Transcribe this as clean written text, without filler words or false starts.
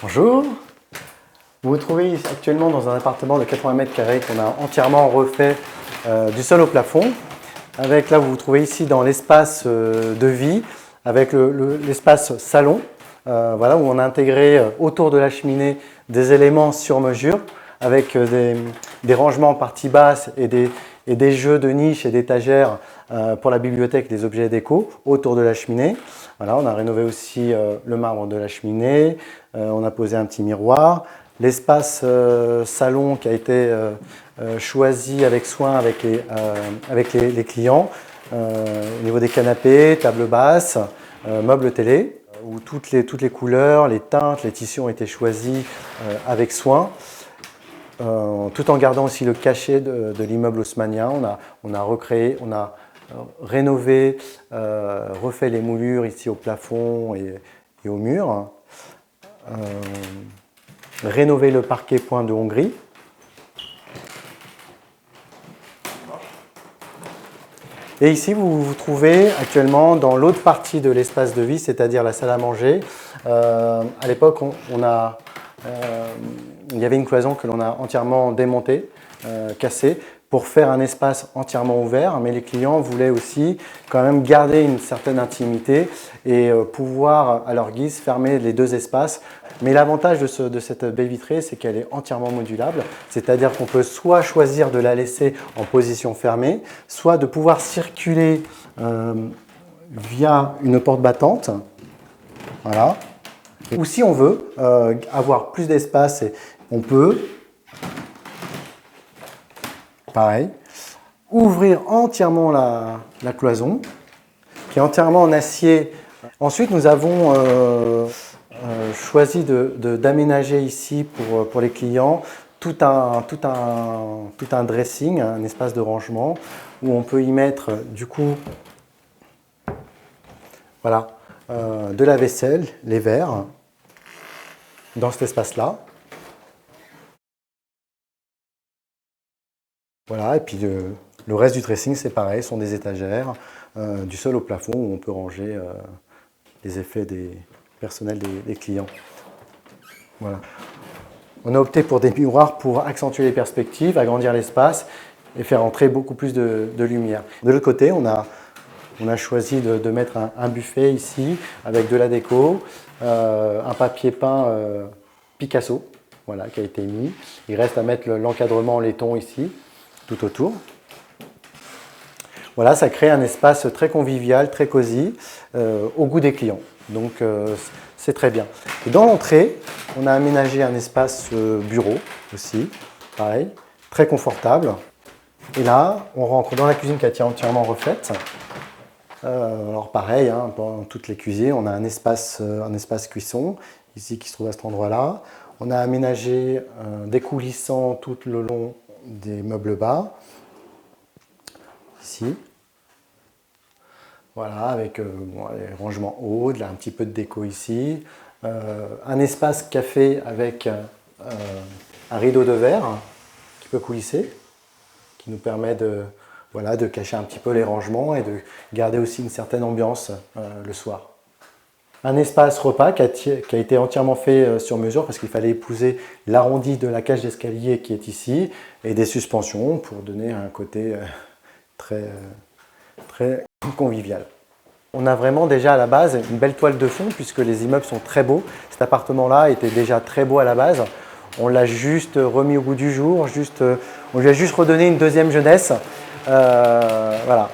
Bonjour, vous vous trouvez actuellement dans un appartement de 80 mètres carrés qu'on a entièrement refait du sol au plafond. Là, vous vous trouvez ici dans l'espace de vie avec l'espace salon, voilà, où on a intégré autour de la cheminée des éléments sur mesure avec des rangements en partie basse et des jeux de niches et d'étagères pour la bibliothèque des objets déco autour de la cheminée. Voilà, on a rénové aussi le marbre de la cheminée, on a posé un petit miroir. L'espace salon qui a été choisi avec soin avec les clients, au niveau des canapés, table basse, meubles télé, où toutes les couleurs, les teintes, les tissus ont été choisis avec soin. Tout en gardant aussi le cachet de l'immeuble haussmannien. On a recréé, on a rénové, refait les moulures ici au plafond et au mur. Rénové le parquet point de Hongrie. Et ici, vous vous trouvez actuellement dans l'autre partie de l'espace de vie, c'est-à-dire la salle à manger. À l'époque, il y avait une cloison que l'on a entièrement démontée, cassée, pour faire un espace entièrement ouvert, mais les clients voulaient aussi quand même garder une certaine intimité et pouvoir à leur guise fermer les deux espaces. Mais l'avantage de cette baie vitrée, c'est qu'elle est entièrement modulable, c'est-à-dire qu'on peut soit choisir de la laisser en position fermée, soit de pouvoir circuler via une porte battante, voilà. Ou si on veut avoir plus d'espace, on peut, pareil, ouvrir entièrement la cloison, qui est entièrement en acier. Ensuite, nous avons choisi d'aménager ici pour les clients tout un dressing, un espace de rangement, où on peut y mettre du coup, voilà, de la vaisselle, les verres, dans cet espace-là. Voilà, et puis le reste du dressing, c'est pareil, sont des étagères, du sol au plafond, où on peut ranger les effets personnels des clients. Voilà. On a opté pour des miroirs pour accentuer les perspectives, agrandir l'espace et faire entrer beaucoup plus de lumière. De l'autre côté, on a choisi de mettre un buffet ici avec de la déco, un papier peint Picasso, voilà, qui a été mis. Il reste à mettre l'encadrement en laiton ici, tout autour. Voilà, ça crée un espace très convivial, très cosy, au goût des clients. Donc c'est très bien. Et dans l'entrée, on a aménagé un espace bureau aussi, pareil, très confortable. Et là, on rentre dans la cuisine qui a été entièrement refaite. Alors pareil, hein, dans toutes les cuisines, on a un espace cuisson, ici qui se trouve à cet endroit-là. On a aménagé des coulissants tout le long des meubles bas, ici. Voilà, avec les rangements hauts, un petit peu de déco ici. Un espace café avec un rideau de verre qui peut coulisser, qui nous permet de cacher un petit peu les rangements et de garder aussi une certaine ambiance le soir. Un espace repas qui a été entièrement fait sur mesure parce qu'il fallait épouser l'arrondi de la cage d'escalier qui est ici et des suspensions pour donner un côté très convivial. On a vraiment déjà à la base une belle toile de fond puisque les immeubles sont très beaux. Cet appartement-là était déjà très beau à la base. On l'a juste remis au goût du jour, on lui a juste redonné une deuxième jeunesse. Voilà.